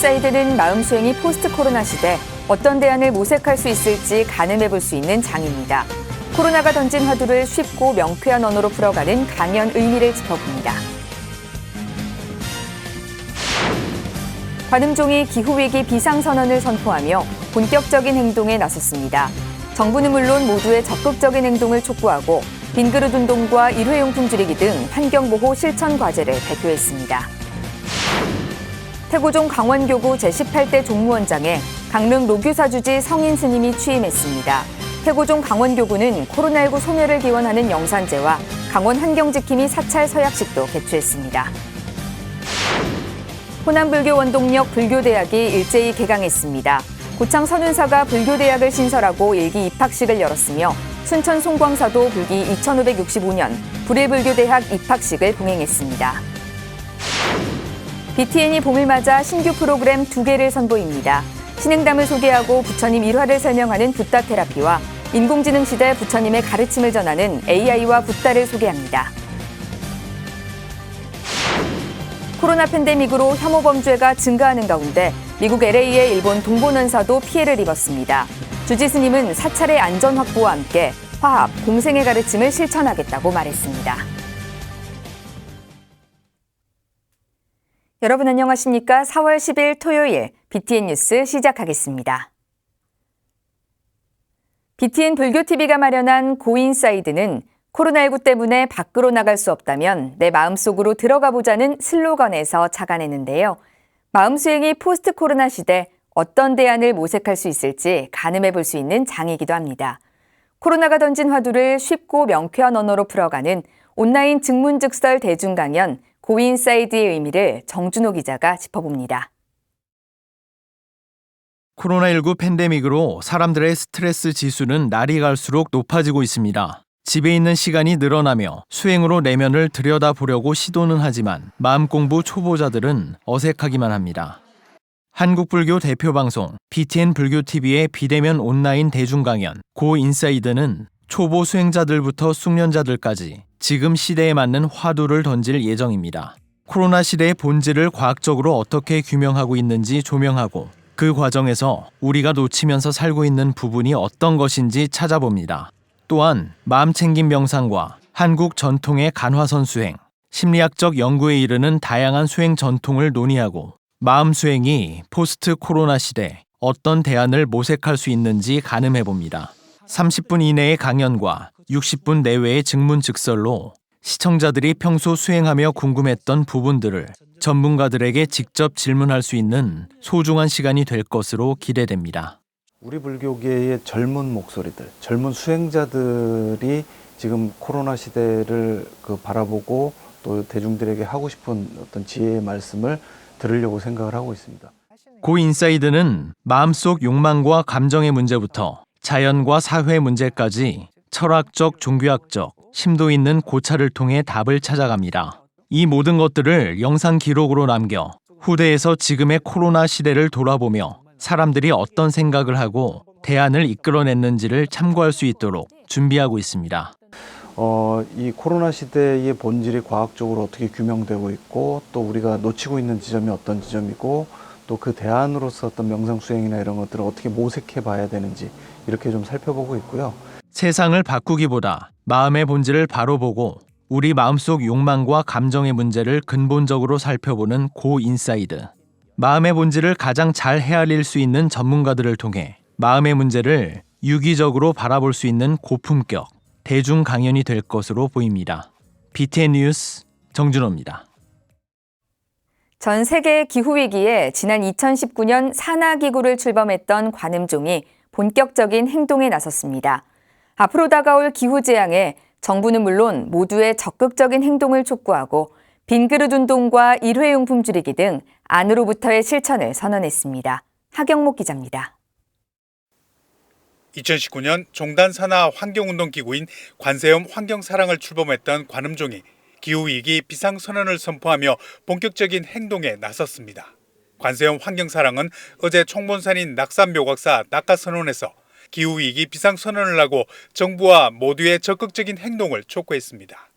고인사이드는 마음 수행이 포스트 코로나 시대 어떤 대안을 모색할 수 있을지 가늠해 볼 수 있는 장입니다. 코로나가 던진 화두를 쉽고 명쾌한 언어로 풀어가는 강연 의미를 짚어봅니다. 관음종이 기후위기 비상선언을 선포하며 본격적인 행동에 나섰습니다. 정부는 물론 모두의 적극적인 행동을 촉구하고 빈그릇 운동과 일회용품 줄이기 등 환경보호 실천 과제를 발표했습니다. 태고종 강원교구 제18대 종무원장에 강릉 로규사주지 성인 스님이 취임했습니다. 태고종 강원교구는 코로나19 소멸을 기원하는 영산제와 강원 환경지킴이 사찰 서약식도 개최했습니다. 호남불교 원동력 불교대학이 일제히 개강했습니다. 고창 선운사가 불교대학을 신설하고 일기 입학식을 열었으며 순천 송광사도 불기 2565년 불일불교대학 입학식을 봉행했습니다. BTN이 봄을 맞아 신규 프로그램 2개를 선보입니다. 신흥담을 소개하고 부처님 일화를 설명하는 붓다 테라피와 인공지능 시대 부처님의 가르침을 전하는 AI와 붓다를 소개합니다. 코로나 팬데믹으로 혐오 범죄가 증가하는 가운데 미국 LA의 일본 동본원사도 피해를 입었습니다. 주지 스님은 사찰의 안전 확보와 함께 화합, 공생의 가르침을 실천하겠다고 말했습니다. 여러분 안녕하십니까? 4월 10일 토요일 BTN 뉴스 시작하겠습니다. BTN 불교TV가 마련한 고인사이드는 코로나19 때문에 밖으로 나갈 수 없다면 내 마음속으로 들어가 보자는 슬로건에서 착안했는데요. 마음수행이 포스트 코로나 시대 어떤 대안을 모색할 수 있을지 가늠해 볼 수 있는 장이기도 합니다. 코로나가 던진 화두를 쉽고 명쾌한 언어로 풀어가는 온라인 증문즉설 대중강연 고인사이드의 의미를 정준호 기자가 짚어봅니다. 코로나19 팬데믹으로 사람들의 스트레스 지수는 날이 갈수록 높아지고 있습니다. 집에 있는 시간이 늘어나며 수행으로 내면을 들여다보려고 시도는 하지만 마음공부 초보자들은 어색하기만 합니다. 한국불교 대표방송 BTN 불교TV의 비대면 온라인 대중강연 고인사이드는 초보 수행자들부터 숙련자들까지 지금 시대에 맞는 화두를 던질 예정입니다. 코로나 시대의 본질을 과학적으로 어떻게 규명하고 있는지 조명하고 그 과정에서 우리가 놓치면서 살고 있는 부분이 어떤 것인지 찾아봅니다. 또한 마음챙김 명상과 한국 전통의 간화선 수행, 심리학적 연구에 이르는 다양한 수행 전통을 논의하고 마음 수행이 포스트 코로나 시대 어떤 대안을 모색할 수 있는지 가늠해봅니다. 30분 이내의 강연과 60분 내외의 증문즉설로 시청자들이 평소 수행하며 궁금했던 부분들을 전문가들에게 직접 질문할 수 있는 소중한 시간이 될 것으로 기대됩니다. 우리 불교계의 젊은 목소리들, 젊은 수행자들이 지금 코로나 시대를 바라보고 또 대중들에게 하고 싶은 어떤 지혜의 말씀을 들으려고 생각을 하고 있습니다. 고인사이드는 마음속 욕망과 감정의 문제부터 자연과 사회 문제까지 철학적, 종교학적, 심도 있는 고찰을 통해 답을 찾아갑니다. 이 모든 것들을 영상 기록으로 남겨 후대에서 지금의 코로나 시대를 돌아보며 사람들이 어떤 생각을 하고 대안을 이끌어냈는지를 참고할 수 있도록 준비하고 있습니다. 이 코로나 시대의 본질이 과학적으로 어떻게 규명되고 있고 또 우리가 놓치고 있는 지점이 어떤 지점이고 또 그 대안으로서 어떤 명상수행이나 이런 것들을 어떻게 모색해 봐야 되는지 이렇게 좀 살펴보고 있고요. 세상을 바꾸기보다 마음의 본질을 바로 보고 우리 마음속 욕망과 감정의 문제를 근본적으로 살펴보는 고인사이드. 마음의 본질을 가장 잘 헤아릴 수 있는 전문가들을 통해 마음의 문제를 유기적으로 바라볼 수 있는 고품격 대중 강연이 될 것으로 보입니다. BTN 뉴스 정준호입니다. 전 세계 기후위기에 지난 2019년 산하기구를 출범했던 관음종이 본격적인 행동에 나섰습니다. 앞으로 다가올 기후재앙에 정부는 물론 모두의 적극적인 행동을 촉구하고 빈그릇 운동과 일회용품 줄이기 등 안으로부터의 실천을 선언했습니다. 하경목 기자입니다. 2019년 종단 산하 환경운동기구인 관세음 환경사랑을 출범했던 관음종이 기후위기 비상선언을 선포하며 본격적인 행동에 나섰습니다. 관세음 환경사랑은 어제 총본산인 낙산묘각사 낙가선언에서 기후위기 비상선언을 하고 정부와 모두의 적극적인 행동을 촉구했습니다.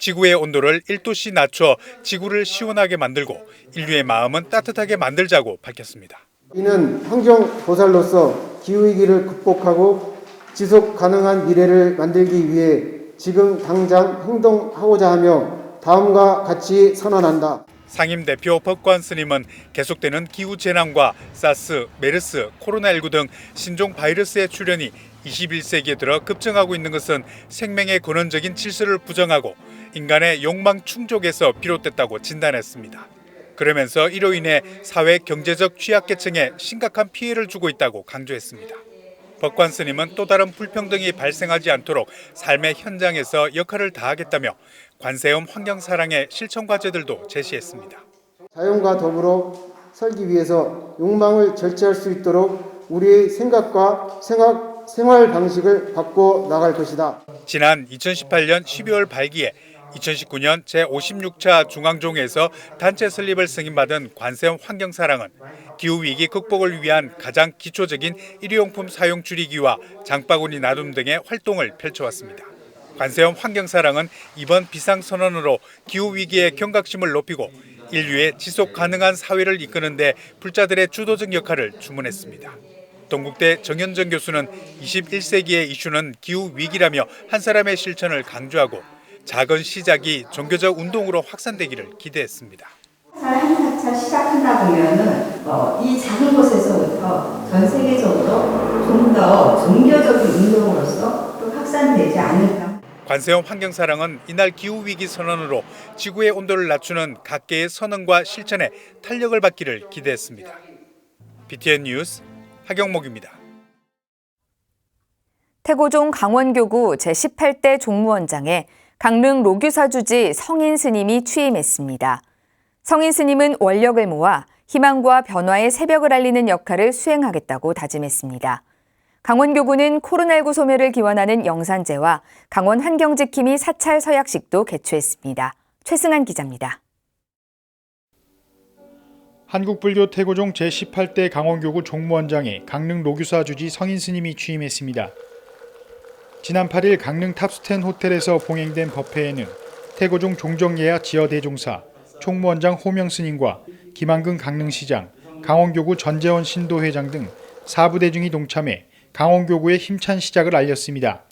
지구의 온도를 1도씩 낮춰 지구를 시원하게 만들고 인류의 마음은 따뜻하게 만들자고 밝혔습니다. 이는 환경보살로서 기후위기를 극복하고 지속 가능한 미래를 만들기 위해 지금 당장 행동하고자 하며 다음과 같이 선언한다. 상임대표 법관 스님은 계속되는 기후재난과 사스, 메르스, 코로나19 등 신종 바이러스의 출현이 21세기에 들어 급증하고 있는 것은 생명의 근원적인 질서를 부정하고 인간의 욕망 충족에서 비롯됐다고 진단했습니다. 그러면서 이로 인해 사회 경제적 취약계층에 심각한 피해를 주고 있다고 강조했습니다. 법관 스님은 또 다른 불평등이 발생하지 않도록 삶의 현장에서 역할을 다하겠다며 관세음 환경사랑의 실천 과제들도 제시했습니다. 자연과 더불어 살기 위해서 욕망을 절제할 수 있도록 우리의 생각과 생활 방식을 바꿔 나갈 것이다. 지난 2018년 12월 발기에 2019년 제56차 중앙종회에서 단체 설립을 승인받은 관세음 환경사랑은 기후위기 극복을 위한 가장 기초적인 일회용품 사용 줄이기와 장바구니 나눔 등의 활동을 펼쳐왔습니다. 관세음 환경사랑은 이번 비상선언으로 기후위기의 경각심을 높이고 인류의 지속 가능한 사회를 이끄는 데 불자들의 주도적 역할을 주문했습니다. 동국대 정현정 교수는 21세기의 이슈는 기후위기라며 한 사람의 실천을 강조하고 작은 시작이 종교적 운동으로 확산되기를 기대했습니다. 4차 시작한다 보면은 이 작은 곳에서부터 전 세계적으로 좀 더 종교적인 운동으로서 또 확산되지 않을까. 관세음 환경사랑은 이날 기후위기 선언으로 지구의 온도를 낮추는 각계의 선언과 실천에 탄력을 받기를 기대했습니다. BTN 뉴스 하경목입니다. 태고종 강원교구 제18대 종무원장에 강릉 로규사주지 성인 스님이 취임했습니다. 성인 스님은 원력을 모아 희망과 변화의 새벽을 알리는 역할을 수행하겠다고 다짐했습니다. 강원교구는 코로나19 소멸을 기원하는 영산제와 강원 환경지킴이 사찰 서약식도 개최했습니다. 최승한 기자입니다. 한국불교 태고종 제18대 강원교구 종무원장에 강릉 로규사주지 성인 스님이 취임했습니다. 지난 8일 강릉 탑스텐 호텔에서 봉행된 법회에는 태고종 종정예야 지여대종사, 총무원장 호명 스님과 김한근 강릉시장, 강원교구 전재원 신도회장 등 4부대중이 동참해 강원교구의 힘찬 시작을 알렸습니다.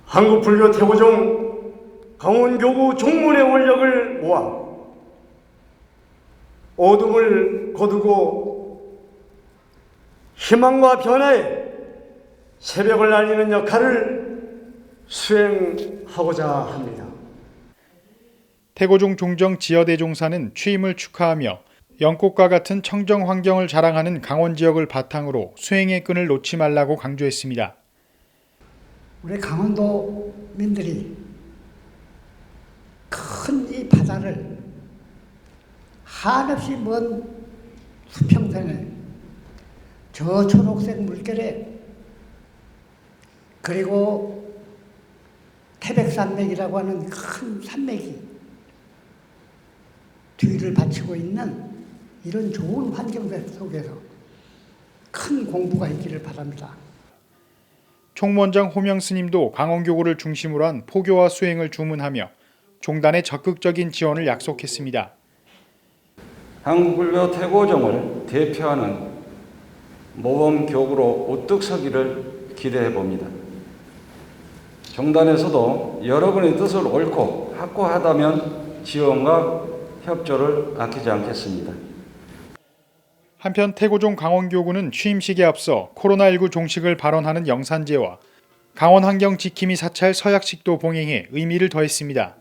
한국불교 태고종 강원교구 종문의 원력을 모아 어둠을 거두고 희망과 변화의 새벽을 알리는 역할을 수행하고자 합니다. 태고종 종정 지여대종사는 취임을 축하하며 영꽃과 같은 청정 환경을 자랑하는 강원 지역을 바탕으로 수행의 끈을 놓지 말라고 강조했습니다. 우리 강원도민들이 큰 이 바다를 한없이 먼 수평선에 저 초록색 물결에 그리고 태백산맥이라고 하는 큰 산맥이 뒤를 바치고 있는 이런 좋은 환경 속에서 큰 공부가 있기를 바랍니다. 총무원장 호명 스님도 강원교구를 중심으로 한 포교와 수행을 주문하며 종단의 적극적인 지원을 약속했습니다. 한국불교 태고종을 대표하는 모범교구로 우뚝 서기를 기대해 봅니다. 종단에서도 여러분의 뜻을 옳고 확고하다면 지원과 협조를 아끼지 않겠습니다. 한편 태고종 강원교구는 취임식에 앞서 코로나19 종식을 발언하는 영산제와 강원 환경지킴이 사찰 서약식도 봉행해 의미를 더했습니다.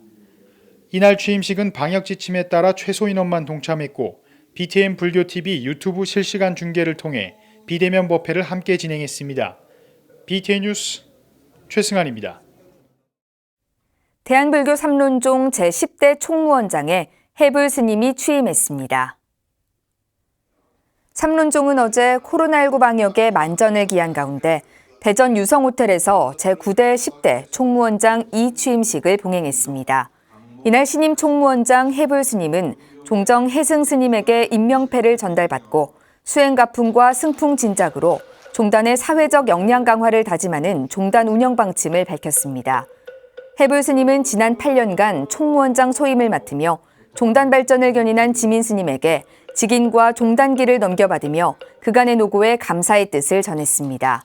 이날 취임식은 방역 지침에 따라 최소 인원만 동참했고 BTN 불교TV 유튜브 실시간 중계를 통해 비대면 법회를 함께 진행했습니다. BTN 뉴스 최승환입니다. 대한불교 삼론종 제10대 총무원장에 해불 스님이 취임했습니다. 삼론종은 어제 코로나19 방역에 만전을 기한 가운데 대전 유성호텔에서 제9대 10대 총무원장 2취임식을 봉행했습니다. 이날 신임 총무원장 해불 스님은 종정 해승 스님에게 임명패를 전달받고 수행가품과 승풍 진작으로 종단의 사회적 역량 강화를 다짐하는 종단 운영 방침을 밝혔습니다. 해불 스님은 지난 8년간 총무원장 소임을 맡으며 종단 발전을 견인한 지민 스님에게 직인과 종단기를 넘겨받으며 그간의 노고에 감사의 뜻을 전했습니다.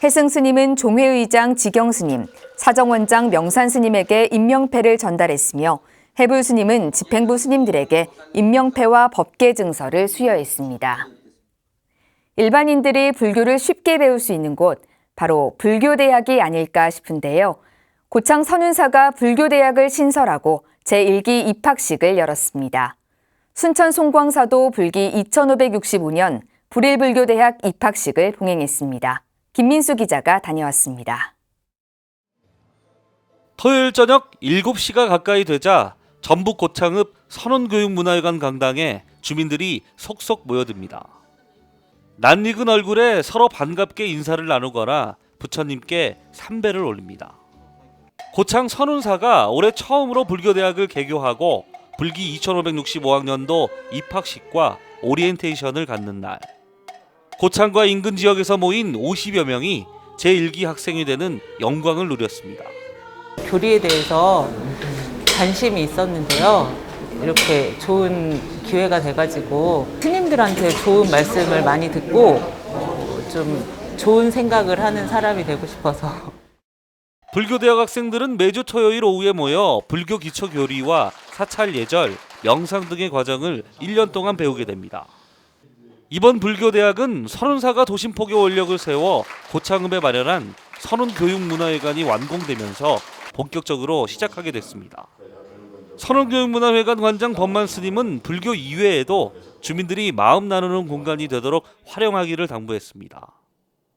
해승 스님은 종회의장 지경 스님, 사정원장 명산 스님에게 임명패를 전달했으며 해불 스님은 집행부 스님들에게 임명패와 법계 증서를 수여했습니다. 일반인들이 불교를 쉽게 배울 수 있는 곳, 바로 불교대학이 아닐까 싶은데요. 고창 선운사가 불교대학을 신설하고 제1기 입학식을 열었습니다. 순천 송광사도 불기 2565년 불일불교대학 입학식을 봉행했습니다. 김민수 기자가 다녀왔습니다. 토요일 저녁 7시가 가까이 되자 전북 고창읍 선원교육문화회관 강당에 주민들이 속속 모여듭니다. 낯익은 얼굴에 서로 반갑게 인사를 나누거나 부처님께 삼배를 올립니다. 고창 선운사가 올해 처음으로 불교대학을 개교하고 불기 2565학년도 입학식과 오리엔테이션을 갖는 날, 고창과 인근 지역에서 모인 50여 명이 제1기 학생이 되는 영광을 누렸습니다. 교리에 대해서 관심이 있었는데요. 이렇게 좋은 기회가 돼가지고 스님들한테 좋은 말씀을 많이 듣고 좀 좋은 생각을 하는 사람이 되고 싶어서. 불교대학 학생들은 매주 토요일 오후에 모여 불교 기초 교리와 사찰 예절, 명상 등의 과정을 1년 동안 배우게 됩니다. 이번 불교대학은 선운사가 도심포교 원력을 세워 고창읍에 마련한 선운교육문화회관이 완공되면서 본격적으로 시작하게 됐습니다. 선운교육문화회관 관장 법만 스님은 불교 이외에도 주민들이 마음 나누는 공간이 되도록 활용하기를 당부했습니다.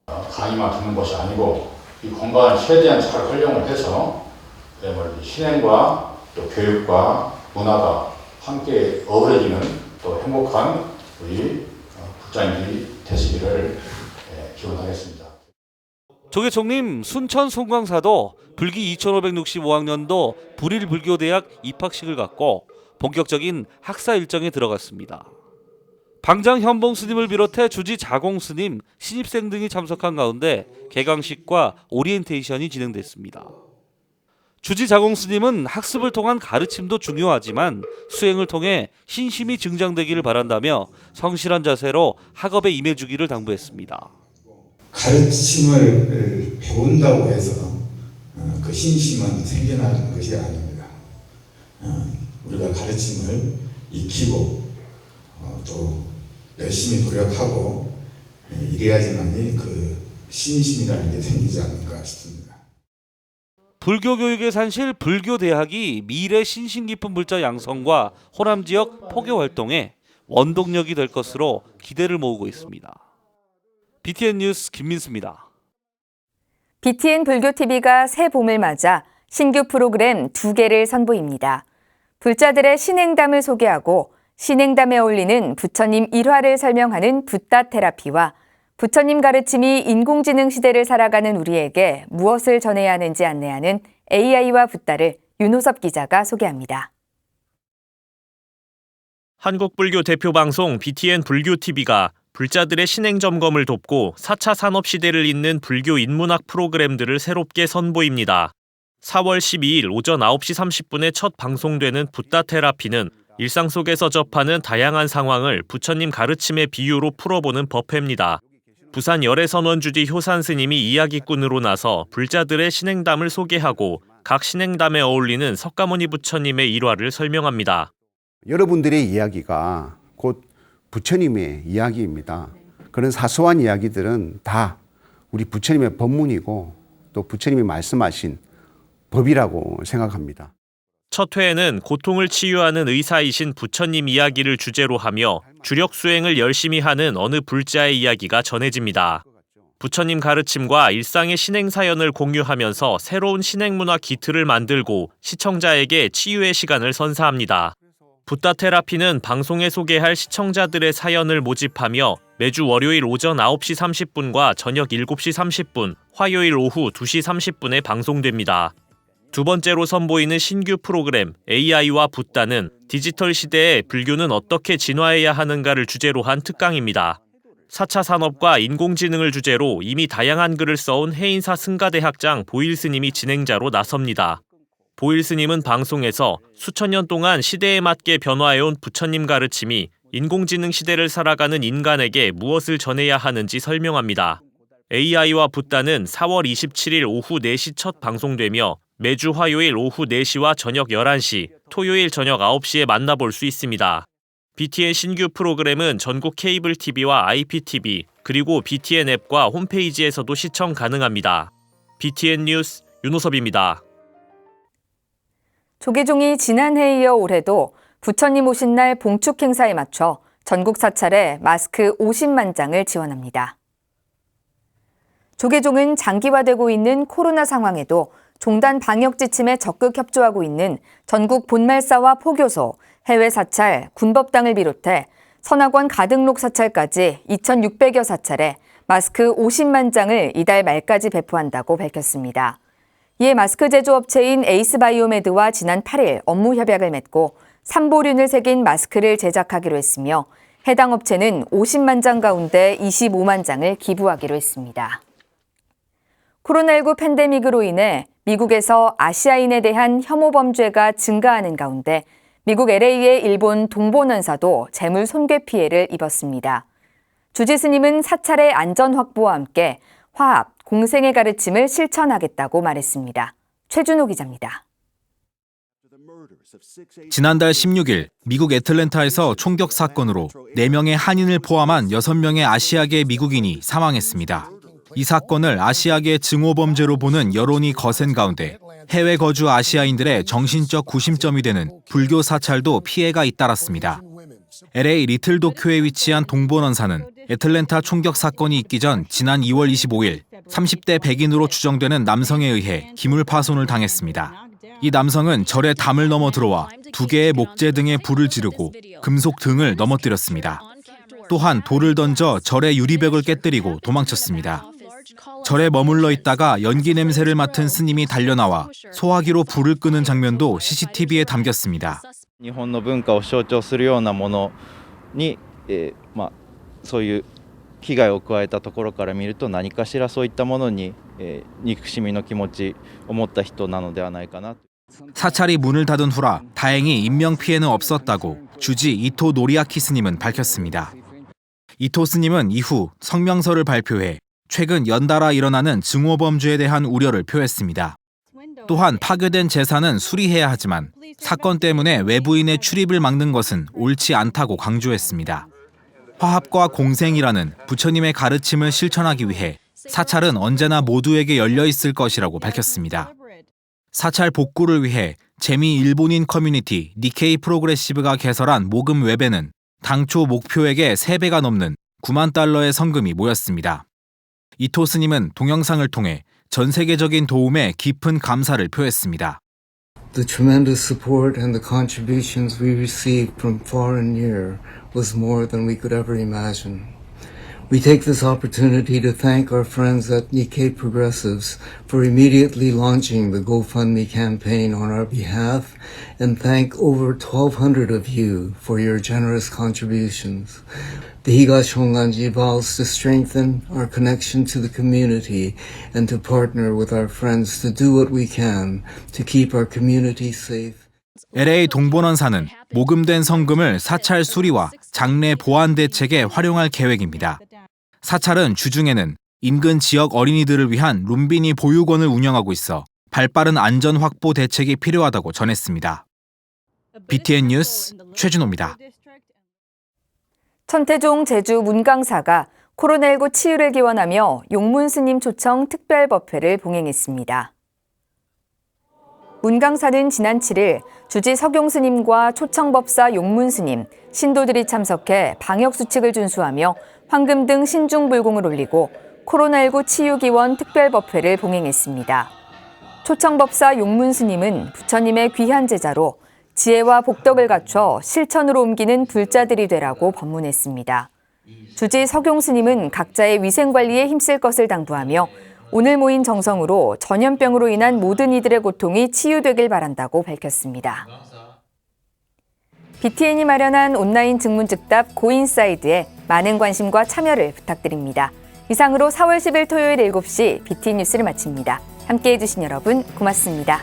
강의만 듣는 것이 아니고 이 공간을 최대한 잘 활용을 해서 신행과 또 교육과 문화가 함께 어우러지는 또 행복한 우리 국장님들이 되시기를 기원하겠습니다. 조계총림 순천 송광사도 불기 2565학년도 불일불교대학 입학식을 갖고 본격적인 학사 일정에 들어갔습니다. 방장 현봉 스님을 비롯해 주지 자공 스님, 신입생 등이 참석한 가운데 개강식과 오리엔테이션이 진행됐습니다. 주지 자공 스님은 학습을 통한 가르침도 중요하지만 수행을 통해 신심이 증장되기를 바란다며 성실한 자세로 학업에 임해주기를 당부했습니다. 가르침을 배운다고 해서 그 신심은 생겨나는 것이 아닙니다. 우리가 가르침을 익히고 또 열심히 노력하고 이래야지만이 그 신심이라는 게 생기지 않을까 싶습니다. 불교 교육의 산실 불교대학이 미래 신심 깊은 불자 양성과 호남 지역 포교 활동에 원동력이 될 것으로 기대를 모으고 있습니다. BTN 뉴스 김민수입니다. BTN 불교TV가 새 봄을 맞아 신규 프로그램 2개를 선보입니다. 불자들의 신행담을 소개하고 신행담에 어울리는 부처님 일화를 설명하는 붓다 테라피와 부처님 가르침이 인공지능 시대를 살아가는 우리에게 무엇을 전해야 하는지 안내하는 AI와 붓다를 윤호섭 기자가 소개합니다. 한국불교 대표 방송 BTN 불교TV가 불자들의 신행 점검을 돕고 4차 산업시대를 잇는 불교 인문학 프로그램들을 새롭게 선보입니다. 4월 12일 오전 9시 30분에 첫 방송되는 붓다 테라피는 일상 속에서 접하는 다양한 상황을 부처님 가르침의 비유로 풀어보는 법회입니다. 부산 열애선원주지 효산 스님이 이야기꾼으로 나서 불자들의 신행담을 소개하고 각 신행담에 어울리는 석가모니 부처님의 일화를 설명합니다. 여러분들의 이야기가 곧 부처님의 이야기입니다. 그런 사소한 이야기들은 다 우리 부처님의 법문이고 또 부처님이 말씀하신 법이라고 생각합니다. 첫 회에는 고통을 치유하는 의사이신 부처님 이야기를 주제로 하며 주력 수행을 열심히 하는 어느 불자의 이야기가 전해집니다. 부처님 가르침과 일상의 신행 사연을 공유하면서 새로운 신행 문화 기틀을 만들고 시청자에게 치유의 시간을 선사합니다. 붓다 테라피는 방송에 소개할 시청자들의 사연을 모집하며 매주 월요일 오전 9시 30분과 저녁 7시 30분, 화요일 오후 2시 30분에 방송됩니다. 두 번째로 선보이는 신규 프로그램 AI와 붓다는 디지털 시대에 불교는 어떻게 진화해야 하는가를 주제로 한 특강입니다. 4차 산업과 인공지능을 주제로 이미 다양한 글을 써온 해인사 승가대 학장 보일 스님이 진행자로 나섭니다. 보일 스님은 방송에서 수천 년 동안 시대에 맞게 변화해온 부처님 가르침이 인공지능 시대를 살아가는 인간에게 무엇을 전해야 하는지 설명합니다. AI와 붓다는 4월 27일 오후 4시 첫 방송되며 매주 화요일 오후 4시와 저녁 11시, 토요일 저녁 9시에 만나볼 수 있습니다. BTN 신규 프로그램은 전국 케이블 TV와 IPTV, 그리고 BTN 앱과 홈페이지에서도 시청 가능합니다. BTN 뉴스 윤호섭입니다. 조계종이 지난해에 이어 올해도 부처님 오신 날 봉축 행사에 맞춰 전국 사찰에 마스크 50만 장을 지원합니다. 조계종은 장기화되고 있는 코로나 상황에도 종단 방역 지침에 적극 협조하고 있는 전국 본말사와 포교소, 해외 사찰, 군법당을 비롯해 선악원 가등록 사찰까지 2,600여 사찰에 마스크 50만 장을 이달 말까지 배포한다고 밝혔습니다. 이에 마스크 제조업체인 에이스바이오메드와 지난 8일 업무 협약을 맺고 삼보륜을 새긴 마스크를 제작하기로 했으며 해당 업체는 50만 장 가운데 25만 장을 기부하기로 했습니다. 코로나19 팬데믹으로 인해 미국에서 아시아인에 대한 혐오 범죄가 증가하는 가운데 미국 LA의 일본 동본원사도 재물 손괴 피해를 입었습니다. 주지 스님은 사찰의 안전 확보와 함께 화합, 공생의 가르침을 실천하겠다고 말했습니다. 최준호 기자입니다. 지난달 16일 미국 애틀랜타에서 총격 사건으로 4명의 한인을 포함한 6명의 아시아계 미국인이 사망했습니다. 이 사건을 아시아계 증오범죄로 보는 여론이 거센 가운데 해외 거주 아시아인들의 정신적 구심점이 되는 불교 사찰도 피해가 잇따랐습니다. LA 리틀 도쿄에 위치한 동본원사는 애틀랜타 총격 사건이 있기 전 지난 2월 25일 30대 백인으로 추정되는 남성에 의해 기물 파손을 당했습니다. 이 남성은 절에 담을 넘어 들어와 2개의 목재 등에 불을 지르고 금속 등을 넘어뜨렸습니다. 또한 돌을 던져 절의 유리벽을 깨뜨리고 도망쳤습니다. 절에 머물러 있다가 연기 냄새를 맡은 스님이 달려나와 소화기로 불을 끄는 장면도 CCTV에 담겼습니다. 日本の文化を象徴するようなものに、そういう被害を加えたところから見ると何かしらそういったものに、憎しみの気持ちを持った人なのではないかな。 사찰이 문을 닫은 후라 다행히 인명 피해는 없었다고 주지 이토 노리아키 스님은 밝혔습니다. 이토 스님은 이후 성명서를 발표해 최근 연달아 일어나는 증오범죄에 대한 우려를 표했습니다. 또한 파괴된 재산은 수리해야 하지만 사건 때문에 외부인의 출입을 막는 것은 옳지 않다고 강조했습니다. 화합과 공생이라는 부처님의 가르침을 실천하기 위해 사찰은 언제나 모두에게 열려 있을 것이라고 밝혔습니다. 사찰 복구를 위해 재미 일본인 커뮤니티 니케이 프로그레시브가 개설한 모금 웹에는 당초 목표액의 3배가 넘는 9만 달러의 성금이 모였습니다. 이토 스님은 동영상을 통해 전 세계적인 도움에 깊은 감사를 표했습니다. The tremendous support and the contributions we received from far and near was more than we could ever imagine. We take this opportunity to thank our friends at Nikkei Progressives for immediately launching the GoFundMe campaign on our behalf and thank over 1,200 of you for your generous contributions. The Higashi Honganji vows to strengthen our connection to the community and to partner with our friends to do what we can to keep our community safe. LA 동본원사는 모금된 성금을 사찰 수리와 장례 보안 대책에 활용할 계획입니다. 사찰은 주중에는 인근 지역 어린이들을 위한 룸비니 보육원을 운영하고 있어 발빠른 안전 확보 대책이 필요하다고 전했습니다. BTN 뉴스 최준호입니다. 천태종 제주 문강사가 코로나19 치유를 기원하며 용문 스님 초청 특별법회를 봉행했습니다. 문강사는 지난 7일 주지 석용 스님과 초청법사 용문 스님, 신도들이 참석해 방역수칙을 준수하며 황금 등 신중불공을 올리고 코로나19 치유 기원 특별법회를 봉행했습니다. 초청법사 용문 스님은 부처님의 귀한 제자로 지혜와 복덕을 갖춰 실천으로 옮기는 불자들이 되라고 법문했습니다. 주지 석용 스님은 각자의 위생관리에 힘쓸 것을 당부하며 오늘 모인 정성으로 전염병으로 인한 모든 이들의 고통이 치유되길 바란다고 밝혔습니다. BTN이 마련한 온라인 증문즉답 고인사이드에 많은 관심과 참여를 부탁드립니다. 이상으로 4월 10일 토요일 7시 BTN 뉴스를 마칩니다. 함께해 주신 여러분 고맙습니다.